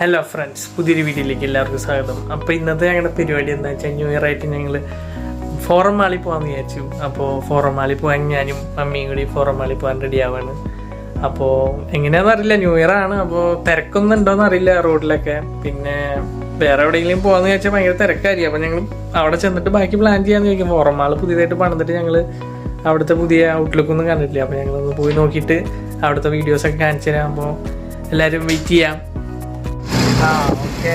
Hello friends, പുതിയൊരു വീഡിയോയിലേക്ക് എല്ലാവർക്കും സ്വാഗതം. അപ്പോൾ ഇന്നത്തെ ഞങ്ങളുടെ പരിപാടി എന്താ വെച്ചാൽ ന്യൂ ഇയർ ആയിട്ട് ഞങ്ങൾ ഫോറം മാളിൽ പോകാമെന്ന് വിചാരിച്ചു. അപ്പോൾ ഫോറം മാളിൽ പോകാൻ ഞാനും മമ്മിയും കൂടി ഫോറം മാളിൽ പോകാൻ റെഡി ആവാണ്. അപ്പോൾ എങ്ങനെയാണെന്ന് അറിയില്ല, ന്യൂ ഇയർ ആണ്. അപ്പോൾ തിരക്കൊന്നും ഉണ്ടോയെന്ന് അറിയില്ല റോഡിലൊക്കെ. പിന്നെ വേറെ എവിടെയെങ്കിലും പോകാമെന്ന് വിചാരിച്ചാൽ ഭയങ്കര തിരക്കായിരിക്കും. അപ്പോൾ ഞങ്ങൾ അവിടെ ചെന്നിട്ട് ബാക്കി പ്ലാൻ ചെയ്യാമെന്ന് ചോദിക്കും. ഫോറം മാൾ പുതിയതായിട്ട് പണിതിട്ട് ഞങ്ങൾ അവിടുത്തെ പുതിയ ഔട്ട്ലുക്കൊന്നും കണ്ടിട്ടില്ല. അപ്പോൾ ഞങ്ങളൊന്ന് പോയി നോക്കിയിട്ട് അവിടുത്തെ വീഡിയോസൊക്കെ കാണിച്ചു തരാം. അപ്പോൾ എല്ലാവരും വെയിറ്റ് ചെയ്യാം. ഓക്കെ.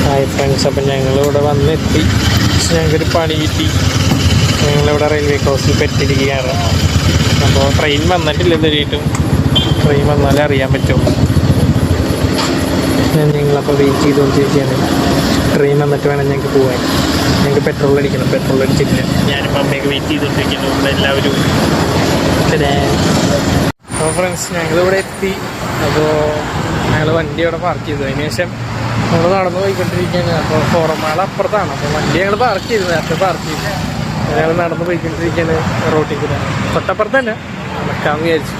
ഹായ് ഫ്രണ്ട്സ്, അപ്പം ഞങ്ങളിവിടെ വന്നെത്തി. ഞങ്ങൾക്കൊരു പണി കിട്ടി. ഞങ്ങളിവിടെ റെയിൽവേ ക്രോസിൽ പെട്ടിരിക്കുകയാണ്. അപ്പോൾ ട്രെയിൻ വന്നിട്ടില്ല ഇതുവരെയായിട്ടും. ട്രെയിൻ വന്നാലേ അറിയാൻ പറ്റും. ഞങ്ങളപ്പോൾ വെയിറ്റ് ചെയ്തുകൊണ്ടിരിക്കുകയാണ്. ട്രെയിൻ വന്നിട്ട് വേണം ഞങ്ങൾക്ക് പോകാൻ. ഞങ്ങൾക്ക് പെട്രോൾ അടിക്കണം. പെട്രോൾ അടിച്ചിട്ടില്ല. ഞാനിപ്പോൾ അമ്മയൊക്കെ വെയിറ്റ് ചെയ്തുകൊണ്ടിരിക്കുന്നു. ഇവിടെ എല്ലാവരും. അപ്പോൾ ഫ്രണ്ട്സ്, ഞങ്ങളിവിടെ എത്തി. അപ്പോൾ ഞങ്ങൾ വണ്ടി അവിടെ പാർക്ക് ചെയ്തു. അതിന് ശേഷം ഞങ്ങൾ നടന്നു പോയിക്കൊണ്ടിരിക്കുകയാണ്. അപ്പോൾ ഫോറം മാൾ അപ്പുറത്താണ്. അപ്പോൾ വണ്ടി ഞങ്ങൾ പാർക്ക് ചെയ്തു, നേരത്തെ പാർക്ക് ചെയ്തു. ഞങ്ങൾ നടന്നു പോയിക്കൊണ്ടിരിക്കുകയാണ് റോട്ടിൽ കൂടെ. തൊട്ടപ്പുറത്ത് തന്നെ നടക്കാമെന്ന് വിചാരിച്ചു.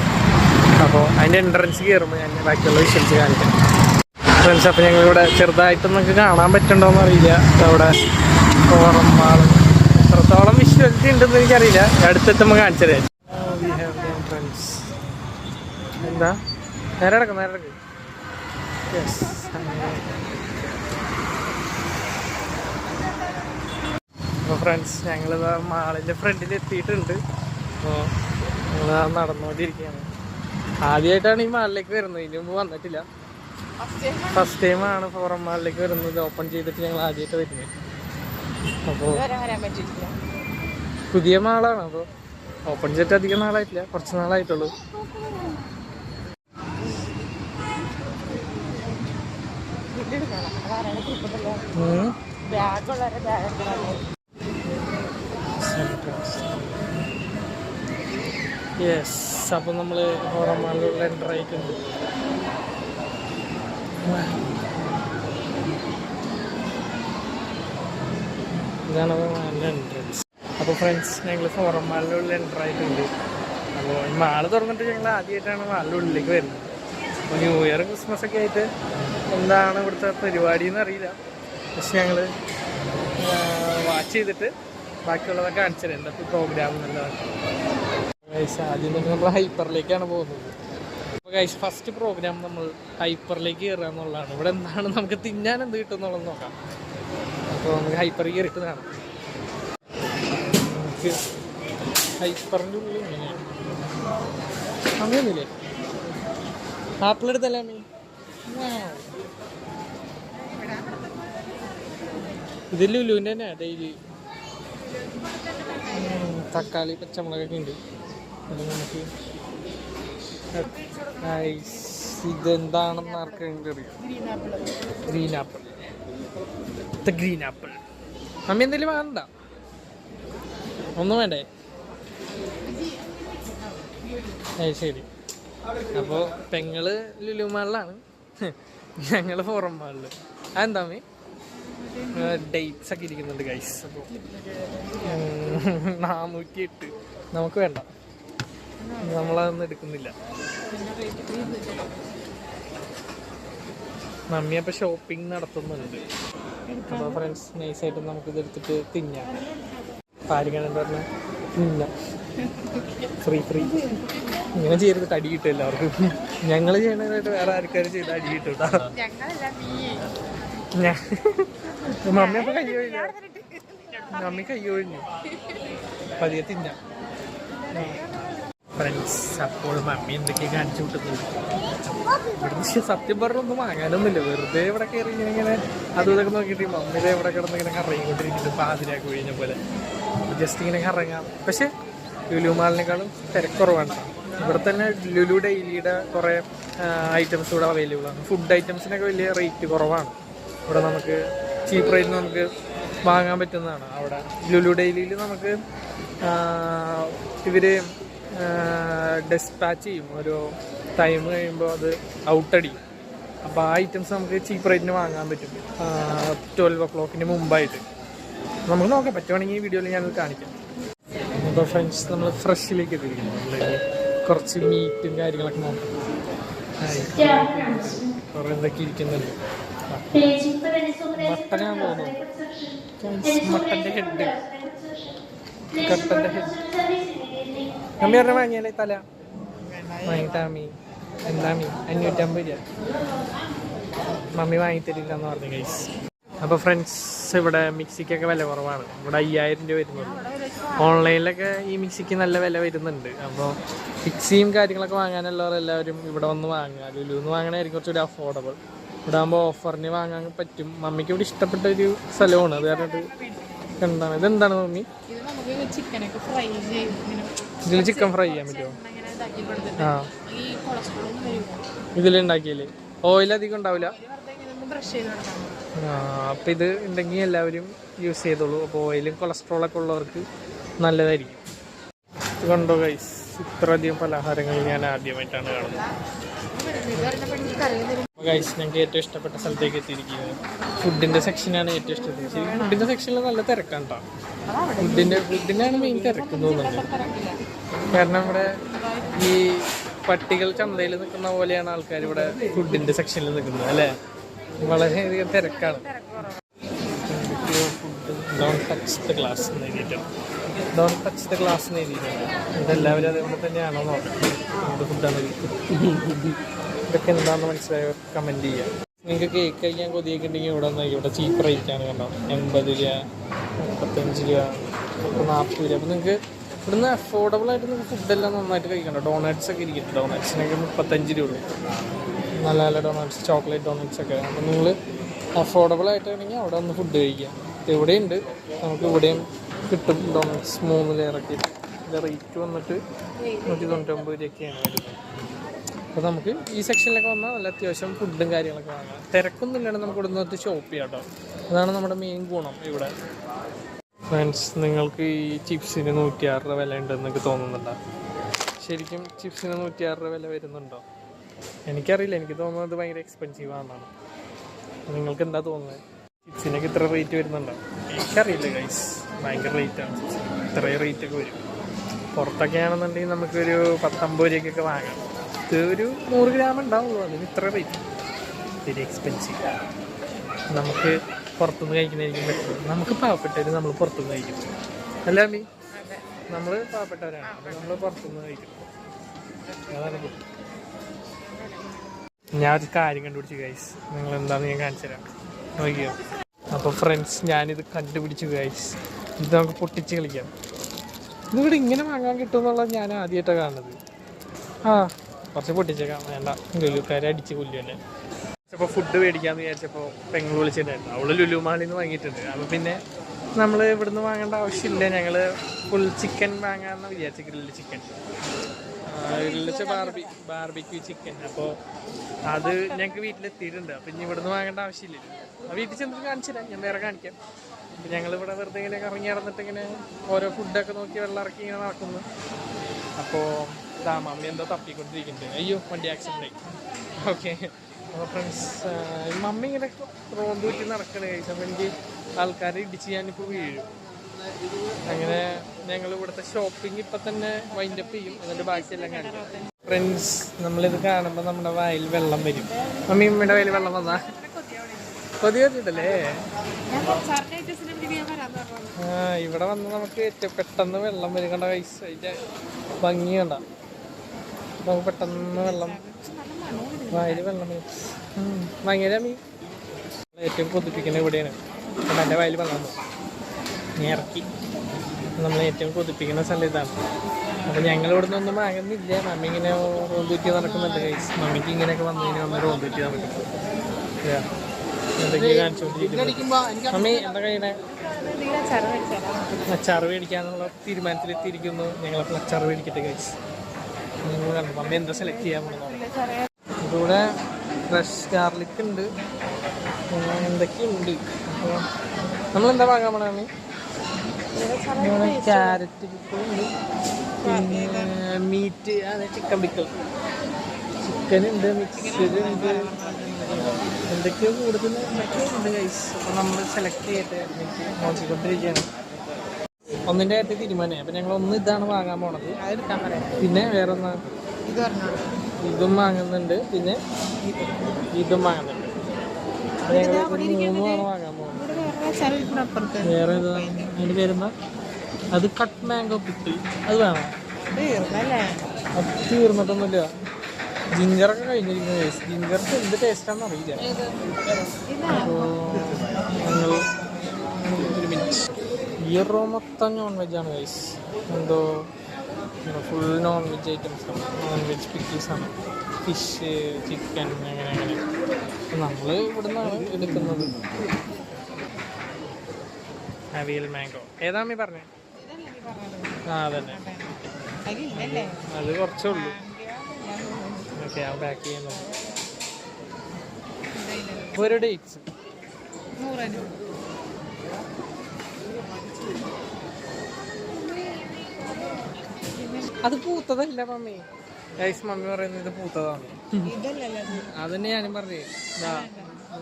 അപ്പോൾ അതിൻ്റെ എൻട്രൻസ് കയറുമ്പോൾ ഞാൻ ബാക്കിയുള്ള വിഷ്വൽസ് കാണിക്കാം ഫ്രണ്ട്സ്. അപ്പോൾ ഞങ്ങളിവിടെ ചെറുതായിട്ടൊന്നും നമുക്ക് കാണാൻ പറ്റുന്നുണ്ടോയെന്ന് അറിയില്ല. അവിടെ ഫോറം മാൾ എത്രത്തോളം വിഷ്വൽസ് ഉണ്ടെന്ന് എനിക്കറിയില്ല. അടുത്തെത്തുമ്പോൾ കാണിച്ചു തരാം. ഫ്രണ്ട്സ്, എന്താ നേരെ കിടക്കും, നേരെ കിടക്കും. യെസ്, അപ്പോൾ ഫ്രണ്ട്സ്, ഞങ്ങളിതാ മാളിൻ്റെ ഫ്രണ്ടിൽ എത്തിയിട്ടുണ്ട്. അപ്പോൾ ഞങ്ങൾ നടന്നുകൊണ്ടിരിക്കുകയാണ്. ആദ്യമായിട്ടാണ് ഈ മാളിലേക്ക് വരുന്നത്. ഇതിന് മുമ്പ് വന്നിട്ടില്ല. ഫസ്റ്റ് ടൈമാണ് ഫോറം മാളിലേക്ക് വരുന്നത്. ഓപ്പൺ ചെയ്തിട്ട് ഞങ്ങൾ ആദ്യമായിട്ട് വരുന്നത്. അപ്പോൾ പുതിയ മാളാണ്. അപ്പോൾ ഓപ്പൺ ചെയ്തിട്ട് അധികം നാളായിട്ടില്ല, കുറച്ച് നാളായിട്ടുള്ളൂ. യെസ്, അപ്പോൾ നമ്മൾ ഫോറം മാളിലുള്ള എൻ്റർ ആയിട്ടുണ്ട്. ഇതാണ് മാളിൻ്റെ എൻട്രൻസ്. അപ്പോൾ ഫ്രണ്ട്സ്, ഞങ്ങൾ ഫോറം മാളിലുള്ള എൻ്റർ ആയിട്ടുണ്ട്. അപ്പോൾ ഈ മാള് തുറന്നിട്ട് ഞങ്ങൾ ആദ്യമായിട്ടാണ് മാളിൻ്റെ ഉള്ളിലേക്ക് വരുന്നത്. അപ്പോൾ ന്യൂ ഇയർ ക്രിസ്മസ് ഒക്കെ ആയിട്ട് എന്താണ് ഇവിടുത്തെ പരിപാടി എന്ന് അറിയില്ല. പക്ഷെ ഞങ്ങൾ വാച്ച് ചെയ്തിട്ട് ബാക്കിയുള്ളതൊക്കെ കാണിച്ചു തരാം. എന്തൊക്കെ പ്രോഗ്രാം എന്നുള്ളതാണ്. ആദ്യം തന്നെ നമ്മൾ ഹൈപ്പറിലേക്കാണ് പോകുന്നത്. അപ്പോൾ ഗൈസ്, ഫസ്റ്റ് പ്രോഗ്രാം നമ്മൾ ഹൈപ്പറിലേക്ക് കയറുക എന്നുള്ളതാണ്. ഇവിടെ എന്താണ് നമുക്ക് തിന്നാൻ എന്ത് കിട്ടും എന്നുള്ളത് നോക്കാം. അപ്പോൾ നമുക്ക് ഹൈപ്പറിൽ കയറിയിട്ട് കാണാം. നമുക്ക് ഹൈപ്പറിൻ്റെ ഉള്ളിൽ ഇങ്ങനെയാണ്. അങ്ങനെയൊന്നുമില്ലേ? ആപ്പിൾ എടുത്തല്ലേ അമ്മീ? ഇത് ലുലുവിൻ്റെ തന്നെ ഡെയിലി. തക്കാളി, പച്ചമുളകൊക്കെ ഉണ്ട്. അത് നമുക്ക് ഇതെന്താണെന്ന് ആർക്കെങ്കിലും അറിയാം. Green apple. Green apple. അമ്മ എന്തെങ്കിലും വേണ്ട? ഒന്നും വേണ്ടേ? ശരി. അപ്പോൾ പെങ്ങള് ലുലു മാളിലാണ്, ഞങ്ങൾ ഫോറം മാളിൽ. അതെന്താ അമ്മേ? ഡേറ്റ്സ് ഒക്കെ ഇരിക്കുന്നുണ്ട് ഗൈസ്. അപ്പോൾ 408 നമുക്ക് വേണ്ട, നമ്മളതൊന്നും എടുക്കുന്നില്ല. മമ്മി അപ്പോൾ ഷോപ്പിംഗ് നടത്തുന്നുണ്ട്. അപ്പോൾ ഫ്രണ്ട്സ്, നൈസായിട്ട് നമുക്കിത് എടുത്തിട്ട് തിന്നാം. പാരിക്കണം പറഞ്ഞാൽ തിന്നാം. ഫ്രീ. ഇങ്ങനെ ചെയ്തിട്ട് അടി കിട്ടും എല്ലാവർക്കും. ഞങ്ങൾ ചെയ്യണതായിട്ട് വേറെ ആൾക്കാരും ചെയ്ത് അടി കിട്ടും കേട്ടോ. മമ്മി അപ്പോൾ കൈ ഒഴിഞ്ഞു. മമ്മി കൈ ഒഴിഞ്ഞു. പതിയെ തിന്നാം ഫ്രണ്ട്സ്. അപ്പോൾ മമ്മി എന്തൊക്കെയാണ് കാണിച്ചു വിട്ടുന്നത്. ഇവിടുന്ന് സത്യം പറഞ്ഞൊന്നും വാങ്ങാനൊന്നുമില്ല. വെറുതെ ഇവിടെ കയറി ഇങ്ങനെ അതും ഇതൊക്കെ നോക്കിയിട്ട് മമ്മിയുടെ ഇവിടെ കിടന്ന് ഇങ്ങനെ കറങ്ങിക്കൊണ്ടിരിക്കുന്നുണ്ട്. പാതിരാക്കി കഴിഞ്ഞ പോലെ ജസ്റ്റ് ഇങ്ങനെ കറങ്ങാം. പക്ഷെ ലുലു മാളിനേക്കാളും തിരക്കുറവാണ്. ഇവിടെ തന്നെ ലുലു ഡെയിലിയുടെ കുറേ ഐറ്റംസ് ഇവിടെ അവൈലബിൾ ആണ്. ഫുഡ് ഐറ്റംസിനൊക്കെ വലിയ റേറ്റ് കുറവാണ്. ഇവിടെ നമുക്ക് ചീപ്പ് റേറ്റിന് നമുക്ക് വാങ്ങാൻ പറ്റുന്നതാണ്. അവിടെ ലുലു ഡെയിലിയിൽ നമുക്ക് ഇവർ ഡെസ്പാച്ച് ചെയ്യും. ഒരു ടൈം കഴിയുമ്പോൾ അത് ഔട്ടടിക്കും. അപ്പോൾ ആ ഐറ്റംസ് നമുക്ക് ചീപ്പ് റേറ്റിന് വാങ്ങാൻ പറ്റും 12 o'clock മുമ്പായിട്ട്. നമുക്ക് നോക്കാം, പറ്റുവാണെങ്കിൽ ഈ വീഡിയോയിൽ ഞാനത് കാണിക്കാം. അപ്പോൾ ഫ്രണ്ട്സ് നമ്മൾ ഫ്രഷിലേക്ക് എത്തിയിരിക്കുന്നു. നമ്മൾ കുറച്ച് മീറ്റും കാര്യങ്ങളൊക്കെ നോക്കാം. കുറേ എന്തൊക്കെ ഇരിക്കുന്നുണ്ട്. മട്ടനാന്ന് തോന്നുന്നു. മട്ടൻ്റെ ഹെഡ്, കട്ടൻ്റെ ഹെഡ്. മമ്മി പറഞ്ഞ വാങ്ങിയാലേ തല വാങ്ങിട്ടാ മീ എന്താ മീ 550 രൂപ. മമ്മി വാങ്ങിത്തരില്ല എന്ന് പറഞ്ഞു ഗൈസ്. അപ്പോൾ ഫ്രണ്ട്സ് ഇവിടെ മിക്സിക്കൊക്കെ വില കുറവാണ്. ഇവിടെ 5000 രൂപ വരുന്നുള്ളൂ. ഓൺലൈനിലൊക്കെ ഈ മിക്സിക്ക് നല്ല വില വരുന്നുണ്ട്. അപ്പോൾ മിക്സിയും കാര്യങ്ങളൊക്കെ വാങ്ങാനുള്ളവരെല്ലാവരും ഇവിടെ വന്ന് വാങ്ങുക. ലുലുന്ന് വാങ്ങണമായിരിക്കും കുറച്ചുകൂടി അഫോർഡബിൾ. ഇവിടെ ആകുമ്പോൾ ഓഫറിന് വാങ്ങാൻ പറ്റും. മമ്മിക്ക് ഇവിടെ ഇഷ്ടപ്പെട്ട ഒരു സ്ഥലമാണ്. അത് കാരണം എന്താണ് ഇതെന്താണ് മമ്മി? ഇതിൽ ചിക്കൻ ഫ്രൈ ചെയ്യാൻ പറ്റുമോ? ആ ഇതിലുണ്ടാക്കിയല്ലേ ഓയിൽ അധികം ഉണ്ടാവില്ല. അപ്പം ഇത് ഉണ്ടെങ്കിൽ എല്ലാവരും യൂസ് ചെയ്തോളൂ. അപ്പോൾ ഓയിലും കൊളസ്ട്രോളൊക്കെ ഉള്ളവർക്ക് നല്ലതായിരിക്കും. കണ്ടോ ഗൈസ്, ഇത്രയധികം പലഹാരങ്ങൾ ഞാൻ ആദ്യമായിട്ടാണ് കാണുന്നത്. ഗൈസ് ഞങ്ങൾക്ക് ഏറ്റവും ഇഷ്ടപ്പെട്ട സ്ഥലത്തേക്ക് എത്തിയിരിക്കുന്നത് ഫുഡിൻ്റെ സെക്ഷനാണ്. ഏറ്റവും ഇഷ്ടപ്പെട്ടത് ഫുഡിൻ്റെ സെക്ഷനിൽ നല്ല തിരക്കാണ് കേട്ടോ. ഫുഡിനാണ് മെയിൻ തിരക്ക് തോന്നുന്നത്. കാരണം ഇവിടെ ഈ പട്ടികൾ ചന്തയിൽ നിൽക്കുന്ന പോലെയാണ് ആൾക്കാർ ഇവിടെ ഫുഡിൻ്റെ സെക്ഷനിൽ നിൽക്കുന്നത് അല്ലേ. വളരെയധികം തിരക്കാണ്. Food don't touch the glass എന്ന് എഴുതിയിട്ടാണ്. ഡോണ്ട് ടച്ച് ദ ഗ്ലാസ് എന്ന് എഴുതിയിട്ടുണ്ട്. ഇതെല്ലാവരും അതേപോലെ തന്നെയാണോ നോക്കാം. എന്ത് ഫുഡാണ് ഇതൊക്കെ എന്താണെന്ന് മനസ്സിലായവർ കമൻറ്റ് ചെയ്യുക. നിങ്ങൾക്ക് കേക്ക് കഴിക്കാൻ കൊതിയൊക്കെ ഉണ്ടെങ്കിൽ ഇവിടെ വന്നാൽ ഇവിടെ ചീപ്പ് റേറ്റാണ് കണ്ടോ. 80 രൂപ, 35 രൂപ, 40 രൂപ. അപ്പോൾ നിങ്ങൾക്ക് ഇവിടുന്ന് അഫോർഡബിൾ ആയിട്ട് നിങ്ങൾക്ക് ഫുഡെല്ലാം നന്നായിട്ട് കഴിക്കണ്ട. ഡോണറ്റ്സ് ഒക്കെ ഇരിക്കും. ഡോണറ്റ്സിനൊക്കെ 35 രൂപ ഉള്ളൂ. നല്ല നല്ല ഡോണറ്റ്സ്, ചോക്ലേറ്റ് ഡോണറ്റ്സ് ഒക്കെ. അപ്പോൾ നിങ്ങൾ അഫോർഡബിൾ ആയിട്ടാണെങ്കിൽ അവിടെ ഒന്ന് ഫുഡ് കഴിക്കാം. ഇവിടെയുണ്ട്, നമുക്ക് ഇവിടെയും കിട്ടും ഡോണറ്റ്സ് 3 ലെയറൊക്കെ. ഇതിൻ്റെ റേറ്റ് വന്നിട്ട് 199 രൂപയൊക്കെയാണ് വരുന്നത്. അപ്പോൾ നമുക്ക് ഈ സെക്ഷനിലൊക്കെ വന്നാൽ നല്ല അത്യാവശ്യം ഫുഡും കാര്യങ്ങളൊക്കെ വാങ്ങാം. തിരക്കൊന്നും ഇല്ലാണ്ട് നമുക്ക് ഇവിടെ നിന്ന് ഷോപ്പ് ചെയ്യാം കേട്ടോ. അതാണ് നമ്മുടെ മെയിൻ ഗുണം ഇവിടെ. ഫ്രണ്ട്സ് നിങ്ങൾക്ക് ഈ ചിപ്സിന് 106 രൂപ വില ഉണ്ടെന്നൊക്കെ തോന്നുന്നുണ്ടോ? ശരിക്കും ചിപ്സിന് 106 രൂപ വില വരുന്നുണ്ടോ? എനിക്കറിയില്ല. എനിക്ക് തോന്നുന്നത് ഭയങ്കര എക്സ്പെൻസീവ് ആണെന്നാണ്. നിങ്ങൾക്ക് എന്താ തോന്നുന്നത്? ചിപ്സിനൊക്കെ ഇത്ര റേറ്റ് വരുന്നുണ്ടോ? എനിക്കറിയില്ല ഗൈസ്. ഭയങ്കര റേറ്റാണ്. ഇത്രയും റേറ്റൊക്കെ വരും. പുറത്തൊക്കെ ആണെന്നുണ്ടെങ്കിൽ നമുക്കൊരു 10-50 രൂപയ്ക്കൊക്കെ വാങ്ങാം. ഇത് ഒരു 100 ഗ്രാം ഉണ്ടാവുള്ളൂ. അതിന് ഇത്ര റേറ്റ്. Very expensive. നമുക്ക് പുറത്തുനിന്ന് കഴിക്കുന്നതായിരിക്കും പറ്റും. നമുക്ക് പാവപ്പെട്ടവർ നമ്മൾ പുറത്തുനിന്ന് കഴിക്കും അല്ല മീ. നമ്മൾ പാവപ്പെട്ടവരാണ്. അപ്പോൾ നമ്മൾ പുറത്തുനിന്ന് കഴിക്കും. അതാണ് ബുദ്ധി. ഞാൻ ഒരു കാര്യം കണ്ടുപിടിച്ചു ഗൈസ്. നിങ്ങൾ എന്താണെന്ന് ഞാൻ കാണിച്ചു തരാം, നോക്കിയോ. അപ്പോൾ ഫ്രണ്ട്സ് ഞാനിത് കണ്ടുപിടിച്ചു ഗൈസ്. ഇത് നമുക്ക് പൊട്ടിച്ച് കളിക്കാം. ഇതിവിടെ ഇങ്ങനെ വാങ്ങാൻ കിട്ടുമെന്നുള്ളത് ഞാൻ ആദ്യമായിട്ടാണ് കാണുന്നത്. കുറച്ച് പൊട്ടിച്ചേക്കാം. വേണ്ട, ലുലുക്കാരെ അടിച്ച് കൊല്ലുമല്ലേ. അപ്പോൾ ഫുഡ് മേടിക്കാമെന്ന് വിചാരിച്ചപ്പോൾ പെങ്ങൾ വിളിച്ചിട്ടുണ്ടായിരുന്നു. അവൾ ലുലു മാളിൽ നിന്ന് വാങ്ങിയിട്ടുണ്ട്. അപ്പോൾ പിന്നെ നമ്മൾ ഇവിടുന്ന് വാങ്ങേണ്ട ആവശ്യമില്ല. ഞങ്ങൾ ഫുൾ ചിക്കൻ വാങ്ങാമെന്ന് വിചാരിച്ചു. Grilled chicken, grilled barbecue chicken. അപ്പോൾ അത് ഞങ്ങൾക്ക് വീട്ടിലെത്തിയിട്ടുണ്ട്. അപ്പോൾ ഇനി ഇവിടുന്ന് വാങ്ങേണ്ട ആവശ്യമില്ല. വീട്ടിൽ ചെന്നിട്ട് കാണിച്ചു തരാം. ഞാൻ വേറെ കാണിക്കാം. അപ്പോൾ ഞങ്ങളിവിടെ വെറുതെ ഇങ്ങനെ ഇറങ്ങി നടന്നിട്ട് ഇങ്ങനെ ഓരോ ഫുഡൊക്കെ നോക്കി വെള്ളം ഇറക്കി ഇങ്ങനെ നടക്കുന്നു. അപ്പോൾ ഇതാ മമ്മി എന്തോ തപ്പിക്കൊണ്ടിരിക്കുന്നുണ്ട്. അയ്യോ, വണ്ടി ആക്സിഡൻ്റ് ആയി. ഓക്കെ. അപ്പോൾ ഫ്രണ്ട്സ് മമ്മി ഇങ്ങനെ റോന്തൂറ്റി നടക്കണേ കഴിച്ചു. അപ്പോൾ എനിക്ക് ആൾക്കാരെ ഇടിച്ച് ഞാനിപ്പോൾ വീഴും. അങ്ങനെ ഞങ്ങൾ ഇവിടുത്തെ ഷോപ്പിംഗ് ഇപ്പം തന്നെ വൈൻഡപ്പ് ചെയ്യും. എന്നിട്ട് ബാക്കിയെല്ലാം കാണിക്കും. ഫ്രണ്ട്സ് നമ്മളിത് കാണുമ്പോൾ നമ്മുടെ വായിൽ വെള്ളം വരും. മമ്മി അമ്മയുടെ വായിൽ വെള്ളം വന്നാ കൊതി വന്നിട്ടല്ലേ? ഇവിടെ വന്ന് നമുക്ക് ഏറ്റവും പെട്ടെന്ന് വെള്ളം വരും. കണ്ട കൈസ് അതിൻ്റെ ഭംഗി കണ്ട. നമുക്ക് പെട്ടെന്ന് വെള്ളം വായിൽ വെള്ളം വരും. ഭയങ്കര മീ ഏറ്റവും കൊതിപ്പിക്കുന്നത് ഇവിടെയാണ്. അപ്പം എൻ്റെ വായിൽ വെള്ളം വന്നു. ഇറക്കി നമ്മൾ ഏറ്റവും കൊതിപ്പിക്കുന്ന സ്ഥലം ഇതാണ്. അപ്പോൾ ഞങ്ങൾ ഇവിടെ നിന്നൊന്നും വാങ്ങുന്നില്ല. മമ്മി ഇങ്ങനെ റോന്തൂറ്റി നടക്കുന്നുണ്ട് ഗൈസ്. മമ്മിക്ക് ഇങ്ങനെയൊക്കെ വന്നതിന് വന്ന് റോന്തൂറ്റി നടക്കും. എന്തൊക്കെയാണ് കാണിച്ചുകൊണ്ടിരിക്കുന്നത്. മമ്മി എന്താ കഴിയണേ? അച്ചാറ് മേടിക്കാന്നുള്ള തീരുമാനത്തിലെത്തിയിരിക്കുന്നു. ഞങ്ങളപ്പോൾ അച്ചാറ് മേടിക്കട്ടെ ഗൈസ്. നിങ്ങൾ കണ്ടു മമ്മി എന്താ സെലക്ട് ചെയ്യാൻ പോകുന്നത്. ഇവിടെ ഫ്രഷ് ഗാർലിക് ഉണ്ട്, എന്തൊക്കെയുണ്ട്. അപ്പോൾ നമ്മളെന്താ വാങ്ങാൻ പോണേ മമ്മി? ക്യാരറ്റ് പിക്കിളുണ്ട്, പിന്നെ മീറ്റ്, അതെ ചിക്കൻ പിക്കിൾ ചിക്കൻ ഉണ്ട്, മിക്സ്ഡ് ഉണ്ട്, എന്തൊക്കെയോ കൂടുതൽ ഉണ്ട് ഗൈസ്. അപ്പോൾ നമ്മൾ സെലക്ട് ചെയ്തിട്ട് നോക്കിക്കൊണ്ടിരിക്കുകയാണ്. ഒന്നിൻ്റെ കാര്യത്തിൽ തീരുമാനമായി. അപ്പം ഞങ്ങൾ ഒന്ന് ഇതാണ് വാങ്ങാൻ പോണത്. പിന്നെ വേറെ ഒന്നാ ഇതും വാങ്ങുന്നുണ്ട്, പിന്നെ ഇതും വാങ്ങുന്നുണ്ട്. ഞങ്ങൾ മൂന്നുമാണ് വാങ്ങാൻ പോകുന്നത്. വേറെ അതിൻ്റെ പേരെന്താ? അത് കട്ട് മാംഗോ പിക്കിൾ. അത് വേണം. അത് തീർന്നിട്ടൊന്നുമില്ല. ജിഞ്ചറൊക്കെ കഴിഞ്ഞിരിക്കുന്ന ടേസ്റ്റ്. ജിഞ്ചർക്ക് എന്ത് ടേസ്റ്റാണെന്ന് അറിയില്ല. അപ്പോൾ ഞങ്ങൾ ഒരു മിനിറ്റ്. ഈ റോ മൊത്തം നോൺ വെജാണ് ഗൈസ്. എന്തോ ഫുൾ നോൺ വെജ് ഐറ്റംസാണ്, നോൺ വെജ് പിക്കിൾസാണ്. ഫിഷ്, ചിക്കൻ, അങ്ങനെ അങ്ങനെ. നമ്മൾ ഇവിടെ നിന്നാണ് എടുക്കുന്നത്. അവിയൽ മാംഗോ ഏതാ അമ്മി പറഞ്ഞേ? ആ അതന്നെ, അത് കുറച്ചേ ഉള്ളൂ. ഓക്കെ, ആ പാക്ക് ചെയ്യുന്നു. ഒരു ഡേറ്റ്സ് അത് പൂത്തതല്ല മമ്മി. ഗൈസ് മമ്മി പറയുന്നത് ഇത് പൂത്തതാണ്. അതന്നെ ഞാനും പറഞ്ഞേ.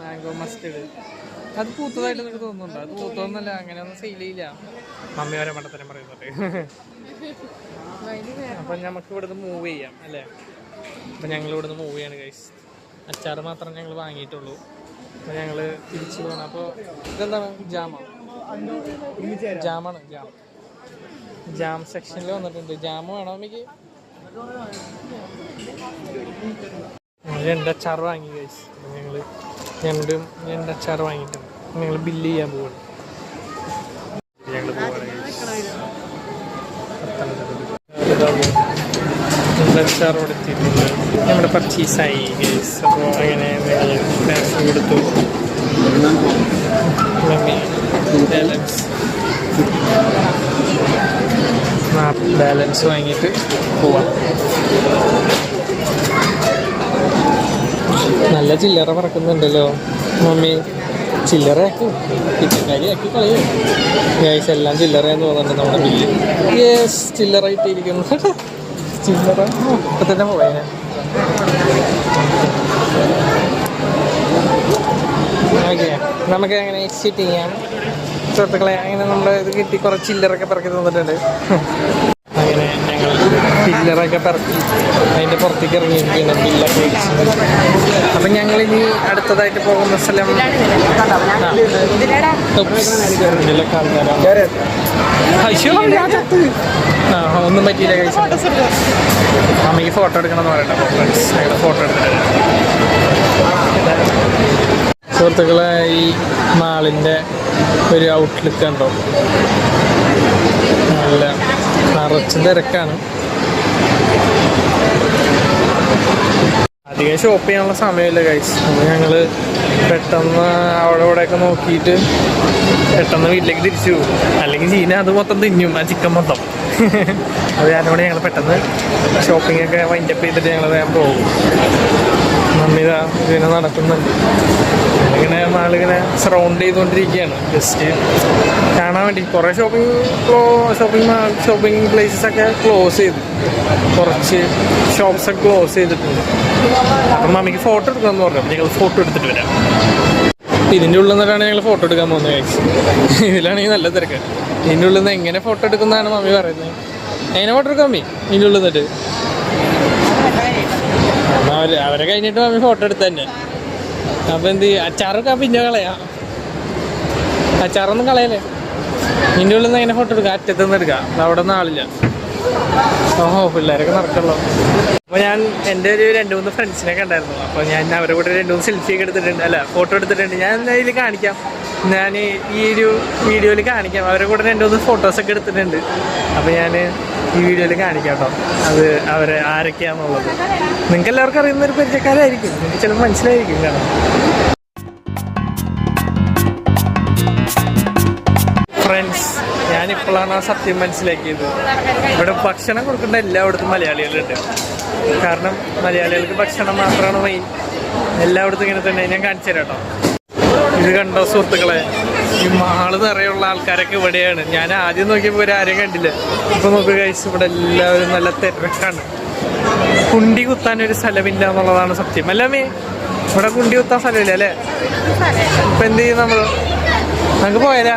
മാംഗോ മസ്റ്റേഡ് അത് പൂത്തതായിട്ട് നിങ്ങൾക്ക് തോന്നുന്നുണ്ടോ? അത് പൂത്തതൊന്നല്ല, അങ്ങനെയൊന്നും സെയിൽ ചെയ്യില്ല. മമ്മി വരെ മണ്ടത്തരം പറയുന്നുണ്ട്. അപ്പം നമുക്ക് ഇവിടുന്ന് മൂവ് ചെയ്യാം അല്ലേ? അപ്പം ഞങ്ങൾ ഇവിടുന്ന് മൂവ് ചെയ്യാണ് ഗൈസ്. അച്ചാർ മാത്രം ഞങ്ങൾ വാങ്ങിയിട്ടുള്ളൂ. അപ്പോൾ ഞങ്ങൾ തിരിച്ചു പോകണം. അപ്പോൾ ഇതെന്താണ്? ജാമാണ്. ജാം സെക്ഷനിൽ വന്നിട്ടുണ്ട്. ജാം വേണോ അമ്മയ്ക്ക്? രണ്ട് അച്ചാർ വാങ്ങി ഗൈസ്. ഞങ്ങൾ രണ്ട് അച്ചാർ വാങ്ങിയിട്ടുണ്ട്. ഞങ്ങൾ ബില്ല് ചെയ്യാൻ പോവാണ്. ഞങ്ങൾ അച്ചാർ കൊടുത്തിട്ടുണ്ട്. നമ്മുടെ പർച്ചേസായി ഗൈസ്. അപ്പോൾ അങ്ങനെ ബാലൻസ് കൊടുത്തു. ബാലൻസ് വാങ്ങിയിട്ട് പോവാം. നല്ല ചില്ലറ പറക്കുന്നുണ്ടല്ലോ മമ്മി. ചില്ലറയാക്കി കിച്ചക്കാരിയാക്കി കളയും ഗൈസ്. എല്ലാം ചില്ലറയെന്ന് തോന്നുന്നുണ്ട് നമ്മുടെ ബില്ല്. യെസ്, ചില്ലറായിട്ടിരിക്കുന്നു. ചില്ലറ ഇപ്പം തന്നെ പോയേനെ. ഓക്കെ, നമുക്ക് അങ്ങനെ എക്സിറ്റ് ചെയ്യാം സുഹൃത്തുക്കളെ. അങ്ങനെ നമ്മൾ ഇത് കിട്ടി. കുറച്ച് ചില്ലറൊക്കെ പിറക്കി തന്നിട്ടുണ്ട്. അങ്ങനെ ഞങ്ങൾ ചില്ലറൊക്കെ പിറക്കി അതിൻ്റെ പുറത്തേക്ക് ഇറങ്ങിയിരിക്കുകയാണ്. ബില്ലൊക്കെ വെച്ച്. അപ്പം ഞങ്ങളിനി അടുത്തതായിട്ട് പോകുന്ന സ്ഥലം ഒന്നും പറ്റിയില്ല കഴിച്ചു. അമ്മയ്ക്ക് ഫോട്ടോ എടുക്കണമെന്ന് പറയട്ടെ. ഞങ്ങൾ ഫോട്ടോ എടുത്തിട്ട് സുഹൃത്തുക്കളെ ഈ മാളിൻ്റെ ഒരു ഔട്ട്ലുക്ക് ഉണ്ടോ? നല്ല നിറച്ച് തിരക്കാണ്. അധികം ഷോപ്പ് ചെയ്യാനുള്ള സമയമില്ല ഗൈസ്. അപ്പോൾ ഞങ്ങൾ പെട്ടെന്ന് അവിടെ ഇവിടെയൊക്കെ നോക്കിയിട്ട് പെട്ടെന്ന് വീട്ടിലേക്ക് തിരിച്ചു പോകും. അല്ലെങ്കിൽ ചീന അത് മൊത്തം തിന്നും, ആ ചിക്കൻ മൊത്തം. അത് ഞാനോടെ ഞങ്ങൾ പെട്ടെന്ന് ഷോപ്പിംഗ് ഒക്കെ വൈൻഡപ്പ് ചെയ്തിട്ട് ഞങ്ങൾ വേഗം പോകും. മമ്മി ഇങ്ങനെ നടക്കുന്നുണ്ട്. ഇങ്ങനെ മാളിങ്ങനെ സറൗണ്ട് ചെയ്തുകൊണ്ടിരിക്കുകയാണ്. ജസ്റ്റ് കാണാൻ വേണ്ടി. കുറേ ഷോപ്പിംഗ് പ്ലേസസൊക്കെ ക്ലോസ് ചെയ്തു. കുറച്ച് ഷോപ്സൊക്കെ ക്ലോസ് ചെയ്തിട്ടുണ്ട്. അപ്പം മമ്മിക്ക് ഫോട്ടോ എടുക്കാമെന്ന് പറഞ്ഞു. അപ്പം ഞങ്ങൾ ഫോട്ടോ എടുത്തിട്ട് വരാം. ഇതിൻ്റെ ഉള്ളിൽ നിന്നിട്ടാണ് ഞങ്ങൾ ഫോട്ടോ എടുക്കാൻ പോകുന്നത് കഴിച്ച്. ഇതിലാണെങ്കിൽ നല്ല തിരക്ക്. ഇതിൻ്റെ ഉള്ളിൽ നിന്ന് എങ്ങനെ ഫോട്ടോ എടുക്കുന്നതാണ് മമ്മി പറയുന്നത്. എങ്ങനെ ഫോട്ടോ എടുക്കാം മമ്മി ഇതിൻ്റെ ഉള്ളിൽ നിന്നിട്ട്? അവരെ കഴിഞ്ഞിട്ട് മമ്മി ഫോട്ടോ എടുത്ത് തന്നെ. അപ്പം എന്ത് അച്ചാറൊക്കെ പിന്നെ കളയാം. അച്ചാറൊന്നും കളയല്ലേ. ഇതിൻ്റെ ഉള്ളിൽ നിന്ന് എങ്ങനെ ഫോട്ടോ എടുക്കാം? അറ്റത്ത് നിന്ന് എടുക്കാം. അവിടെ ഒന്നും ആളില്ല. ഓഹോ, പിള്ളേരൊക്കെ നടക്കല്ലോ. അപ്പോൾ ഞാൻ എൻ്റെ ഒരു 2-3 ഫ്രണ്ട്സിനൊക്കെ ഉണ്ടായിരുന്നു. അപ്പോൾ ഞാൻ അവരെ കൂടെ 2-3 സെൽഫിയൊക്കെ എടുത്തിട്ടുണ്ട്. അല്ല, ഫോട്ടോ എടുത്തിട്ടുണ്ട്. ഞാൻ ഇതിൽ കാണിക്കാം. ഞാൻ ഈ ഒരു വീഡിയോയിൽ കാണിക്കാം. അവരെ കൂടെ 2-3 ഫോട്ടോസൊക്കെ എടുത്തിട്ടുണ്ട്. അപ്പോൾ ഞാൻ ഈ വീഡിയോയിൽ കാണിക്കാം കേട്ടോ. അത് അവരെ ആരൊക്കെയാണെന്നുള്ളത് നിങ്ങൾക്ക് എല്ലാവർക്കും അറിയുന്നൊരു പരിചയക്കാരായിരിക്കും. നിങ്ങൾക്ക് ചിലപ്പോൾ മനസ്സിലായിരിക്കും. കാരണം ഫ്രണ്ട്സ്, ഞാനിപ്പോഴാണ് ആ സത്യം മനസ്സിലാക്കിയത്. ഇവിടെ ഭക്ഷണം കൊടുക്കേണ്ട എല്ലായിടത്തും മലയാളികളുണ്ട്. കാരണം മലയാളികൾക്ക് ഭക്ഷണം മാത്രമാണ് മെയിൻ. എല്ലായിടത്തും ഇങ്ങനെ തന്നെ. ഞാൻ കാണിച്ചു തരാം കേട്ടോ. ഇത് കണ്ടോ സുഹൃത്തുക്കളെ? ഈ മാള് നിറയുള്ള ആൾക്കാരൊക്കെ ഇവിടെയാണ്. ഞാൻ ആദ്യം നോക്കിയപ്പോൾ ആരെയും കണ്ടില്ല. ഇപ്പോൾ നോക്കുക ഗൈസ്, ഇവിടെ എല്ലാവരും നല്ല തിരക്കാണ്. കുണ്ടി കുത്താൻ ഒരു സ്ഥലമില്ല എന്നുള്ളതാണ് സത്യം. അല്ലേ ഇവിടെ കുണ്ടി കുത്താൻ സ്ഥലമില്ല അല്ലേ? ഇപ്പൊ എന്ത് ചെയ്യും നമ്മള്? നമുക്ക് പോയാലാ?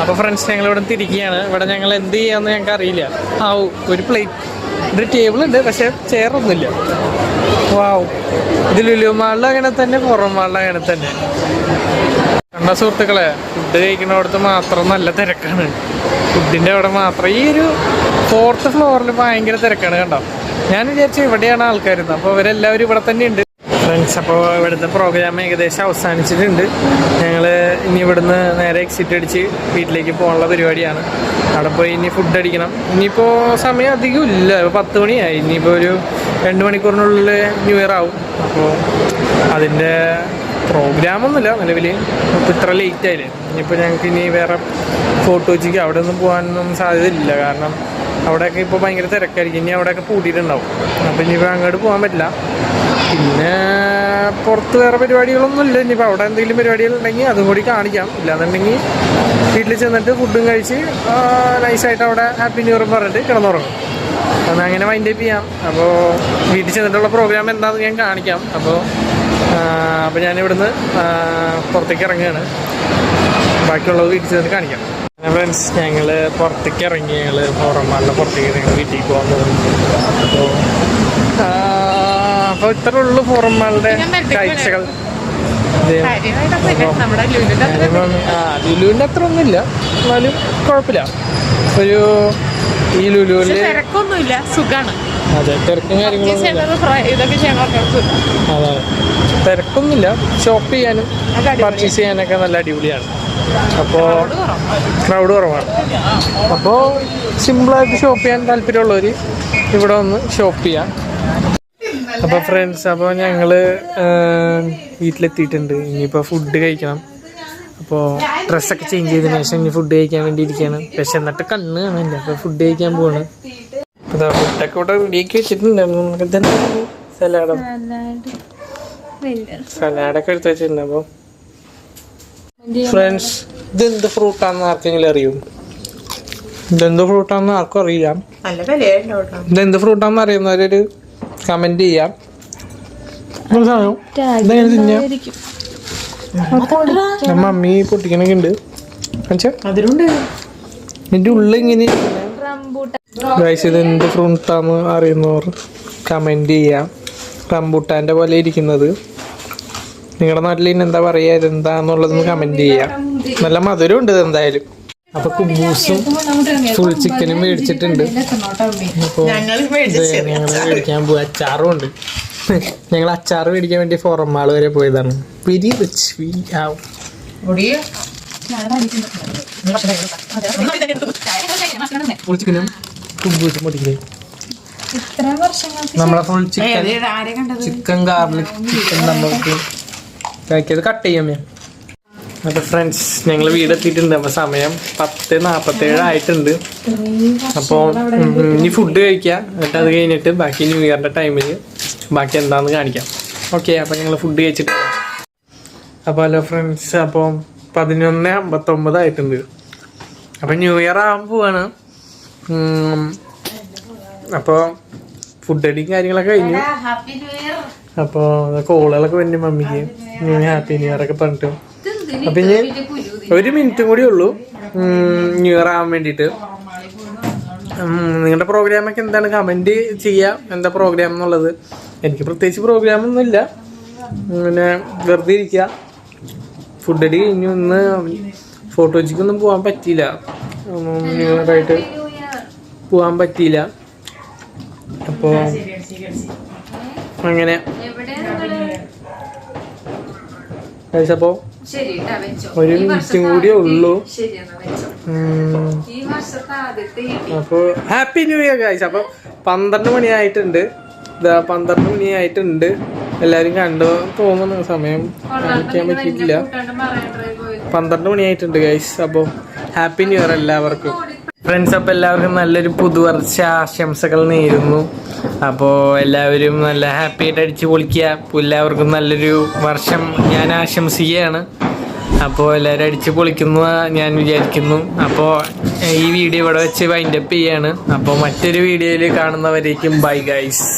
അപ്പൊ ഫ്രണ്ട്സ് ഞങ്ങൾ ഇവിടെ തിരിക്കുകയാണ്. ഇവിടെ ഞങ്ങൾ എന്ത് ചെയ്യാന്ന് ഞങ്ങൾക്ക് അറിയില്ല. ഒരു പ്ലേറ്റ്, ഒരു ടേബിൾ ഉണ്ട്, പക്ഷെ ചെയറൊന്നുമില്ല. വാവ്, ഇത് ലുലു മാളിൽ അങ്ങനെ തന്നെ, പുറം മാളിൽ അങ്ങനെ തന്നെ. കണ്ട സുഹൃത്തുക്കളെ, ഫുഡ് കഴിക്കുന്നിടത്ത് മാത്രം നല്ല തിരക്കാണ്. ഫുഡിന്റെ അവിടെ മാത്രം. ഈ ഒരു 4th ഫ്ലോറിൽ ഭയങ്കര തിരക്കാണ്. കണ്ടോ, ഞാൻ വിചാരിച്ചു ഇവിടെയാണ് ആൾക്കാരുന്നത്. അപ്പോൾ ഇവരെല്ലാവരും ഇവിടെ തന്നെ ഉണ്ട് ഫ്രണ്ട്സ്. അപ്പോൾ ഇവിടുത്തെ പ്രോഗ്രാം ഏകദേശം അവസാനിച്ചിട്ടുണ്ട്. ഞങ്ങൾ ഇനി ഇവിടുന്ന് നേരെ എക്സിറ്റ് അടിച്ച് വീട്ടിലേക്ക് പോകാനുള്ള പരിപാടിയാണ്. അവിടെ പോയി ഇനി ഫുഡ് അടിക്കണം. ഇനിയിപ്പോൾ സമയം അധികം ഇല്ല, 10 മണിയായി. ഇനിയിപ്പോൾ ഒരു 2 മണിക്കൂറിനുള്ളിൽ ന്യൂ ഇയർ ആവും. അപ്പോൾ അതിൻ്റെ പ്രോഗ്രാമൊന്നുമില്ല നിലവിൽ. ഇപ്പോൾ ഇത്ര ലേറ്റ് ആയില്ലേ. ഇനിയിപ്പോൾ ഞങ്ങൾക്ക് ഇനി വേറെ ഫോട്ടോജിക്ക് അവിടെ ഒന്നും പോകാനൊന്നും സാധ്യതയില്ല. കാരണം അവിടെയൊക്കെ ഇപ്പോൾ ഭയങ്കര തിരക്കായിരിക്കും. ഇനി അവിടെയൊക്കെ പൂട്ടിയിട്ടുണ്ടാവും. അപ്പോൾ ഇനിയിപ്പോൾ അങ്ങോട്ട് പോകാൻ പറ്റില്ല. പിന്നെ പുറത്ത് വേറെ പരിപാടികളൊന്നുമില്ല. ഇനിയിപ്പോൾ അവിടെ എന്തെങ്കിലും പരിപാടികളുണ്ടെങ്കിൽ അതും കൂടി കാണിക്കാം. ഇല്ലാന്നുണ്ടെങ്കിൽ വീട്ടിൽ ചെന്നിട്ട് ഫുഡും കഴിച്ച് നൈസായിട്ട് അവിടെ ഹാപ്പി ന്യൂ ഇയർ പറഞ്ഞിട്ട് കിടന്നുറങ്ങും. എന്നാൽ അങ്ങനെ മൈൻഡ് അപ്പ് ചെയ്യാം. അപ്പോൾ വീട്ടിൽ ചെന്നിട്ടുള്ള പ്രോഗ്രാം എന്താണെന്ന് ഞാൻ കാണിക്കാം. അപ്പോൾ ഞാൻ ഇവിടുന്ന് പുറത്തേക്ക് ഇറങ്ങുകയാണ്. ബാക്കിയുള്ളത് വീട്ടിൽ ചെന്നിട്ട് കാണിക്കാം. ഫ്രണ്ട്സ്, ഞങ്ങൾ പുറത്തേക്ക് ഇറങ്ങി. ഞങ്ങൾ പുറമാളിൻ്റെ പുറത്തേക്ക് ഞങ്ങൾ വീട്ടിൽ പോകാൻ പോകും. അപ്പോൾ ഇത്ര ഉള്ളു പുറമാളുടെ കാഴ്ചകൾ. ലുലുവിൻ്റെ അത്ര ഒന്നുമില്ല, എന്നാലും കുഴപ്പമില്ല. ഒരു ഈ ലുലുവിൽ തിരക്കൊന്നുമില്ല, സുഖാണ്. അതെ, തിരക്കും കാര്യങ്ങളൊന്നും അതെ, തിരക്കൊന്നുമില്ല. ഷോപ്പ് ചെയ്യാനും പർച്ചേസ് ചെയ്യാനൊക്കെ നല്ല അടിപൊളിയാണ്. അപ്പോൾ ക്രൗഡ് കുറവാണ്. അപ്പോൾ സിമ്പിളായിട്ട് ഷോപ്പ് ചെയ്യാൻ താല്പര്യമുള്ളവർ ഇവിടെ വന്ന് ഷോപ്പ് ചെയ്യാം. അപ്പോൾ ഫ്രണ്ട്സ്, അപ്പോൾ ഞങ്ങൾ വീട്ടിലെത്തിയിട്ടുണ്ട്. ഇനിയിപ്പോൾ ഫുഡ് കഴിക്കണം. അപ്പോൾ ഡ്രസ്സൊക്കെ ചേഞ്ച് ചെയ്തതിന് ശേഷം ഇനി ഫുഡ് കഴിക്കാൻ വേണ്ടി ഇരിക്കുകയാണ്. പക്ഷെ എന്നിട്ട് കണ്ണ് കാണില്ല. അപ്പോൾ ഫുഡ് കഴിക്കാൻ പോവാണ്. അപ്പോൾ ഫുഡൊക്കെ ഇവിടെ റെഡിയാക്കി വെച്ചിട്ടുണ്ട്. സലാഡൊക്കെ എടുത്ത് വെച്ചിട്ടുണ്ട്. അപ്പോൾ ഫ്രണ്ട്സ്, ഇതെന്ത് ഫ്രൂട്ടാണെന്ന് ആർക്കെങ്കിലും അറിയും? ഇതെന്ത് ഫ്രൂട്ടാണെന്ന് ആർക്കും അറിയില്ല. ഇതെന്ത് ഫ്രൂട്ടാണെന്ന് അറിയുന്നവരൊരു കമന്റ് ചെയ്യാം. മമ്മി പൊട്ടിക്കണൊക്കെ ഉണ്ട്. ഇതിന്റെ ഉള്ളിൽ ഇങ്ങനെ ഇതെന്ത് ഫ്രൂട്ടാന്ന് അറിയുന്നവർ കമന്റ് ചെയ്യാം. റംബൂട്ടാന്റെ പോലെ ഇരിക്കുന്നത്. നിങ്ങളുടെ നാട്ടിൽ ഇനി എന്താ പറയാ, എന്താന്നുള്ളതെന്ന് കമന്റ് ചെയ്യാം. നല്ല മധുരം ഉണ്ട് എന്തായാലും. അപ്പൊ കുബൂസും ഫുൾ ചിക്കനും മേടിച്ചിട്ടുണ്ട്. അപ്പോൾ ഞങ്ങൾ മേടിക്കാൻ പോയി. അച്ചാറും ഉണ്ട്. ഞങ്ങൾ അച്ചാർ മേടിക്കാൻ വേണ്ടി ഫോറം മാൾ വരെ പോയതാണ്. വെരി റിച്ച് ഫുൾ ചിക്കനും കുബൂസും പൊടിക്കേ. നമ്മളെ ഫുൾ ചിക്കൻ ഗാർലിക് ചിക്കൻ നമുക്ക് കഴിക്കത് കട്ട് ചെയ്യാമേ. അപ്പോൾ ഫ്രണ്ട്സ്, ഞങ്ങൾ വീടെത്തിയിട്ടുണ്ട്. അപ്പോൾ സമയം 10:47 ആയിട്ടുണ്ട്. അപ്പോൾ ഇനി ഫുഡ് കഴിക്കാം. എന്നിട്ട് അത് കഴിഞ്ഞിട്ട് ബാക്കി ന്യൂ ഇയറിൻ്റെ ടൈമിൽ ബാക്കി എന്താണെന്ന് കാണിക്കാം. ഓക്കെ, അപ്പോൾ ഞങ്ങൾ ഫുഡ് കഴിച്ചിട്ട്. അപ്പോൾ ഹലോ ഫ്രണ്ട്സ്, അപ്പോൾ 11:59 ആയിട്ടുണ്ട്. അപ്പോൾ ന്യൂ ഇയർ ആകാൻ പോവാണ്. അപ്പോൾ ഫുഡ് അടിയും കാര്യങ്ങളൊക്കെ കഴിഞ്ഞു. അപ്പോൾ കോളുകളൊക്കെ വന്നു മമ്മിക്ക് ഹാപ്പി ന്യൂ ഇയർ ഒക്കെ പറഞ്ഞിട്ട്. അപ്പം ഇനി 1 മിനിറ്റും കൂടി ഉള്ളൂ ന്യൂ ഇയർ ആവാൻ വേണ്ടിയിട്ട്. നിങ്ങളുടെ പ്രോഗ്രാമൊക്കെ എന്താണ് കമൻറ്റ് ചെയ്യുക, എന്താ പ്രോഗ്രാം എന്നുള്ളത്. എനിക്ക് പ്രത്യേകിച്ച് പ്രോഗ്രാമൊന്നും ഇല്ല. പിന്നെ വെറുതെ ഇരിക്കുക. ഫുഡ് അടി കഴിഞ്ഞു. ഇന്ന് ഫോട്ടോജിക്കൊന്നും പോകാൻ പറ്റിയില്ല. ന്യൂ ഇയർ ആയിട്ട് പോകാൻ പറ്റിയില്ല. അപ്പോൾ അങ്ങനെ അപ്പോൾ 1 മിനിറ്റും കൂടിയേ ഉള്ളൂ. അപ്പോൾ ഹാപ്പി ന്യൂ ഇയർ ഗൈസ്. അപ്പോൾ 12 മണിയായിട്ടുണ്ട്. 12 മണിയായിട്ടുണ്ട്. എല്ലാവരും കണ്ടു തോന്നുന്നു. സമയം കാണിക്കാൻ പറ്റിയിട്ടില്ല. 12 മണിയായിട്ടുണ്ട് ഗൈസ്. അപ്പോൾ ഹാപ്പി ന്യൂ ഇയർ എല്ലാവർക്കും. ഫ്രണ്ട്സ്, അപ്പോൾ എല്ലാവർക്കും നല്ലൊരു പുതുവർഷ ആശംസകൾ നേരുന്നു. അപ്പോൾ എല്ലാവരും നല്ല ഹാപ്പി ആയിട്ട് അടിച്ചു പൊളിക്കുക. എല്ലാവർക്കും നല്ലൊരു വർഷം ഞാൻ ആശംസിക്കുകയാണ്. അപ്പോൾ എല്ലാവരും അടിച്ച് പൊളിക്കുന്നു ഞാൻ വിചാരിക്കുന്നു. അപ്പോൾ ഈ വീഡിയോ ഇവിടെ വെച്ച് വൈൻഡപ്പ് ചെയ്യാണ്. അപ്പോൾ മറ്റൊരു വീഡിയോയിൽ കാണുന്നവരേക്കും ബൈ ഗൈസ്.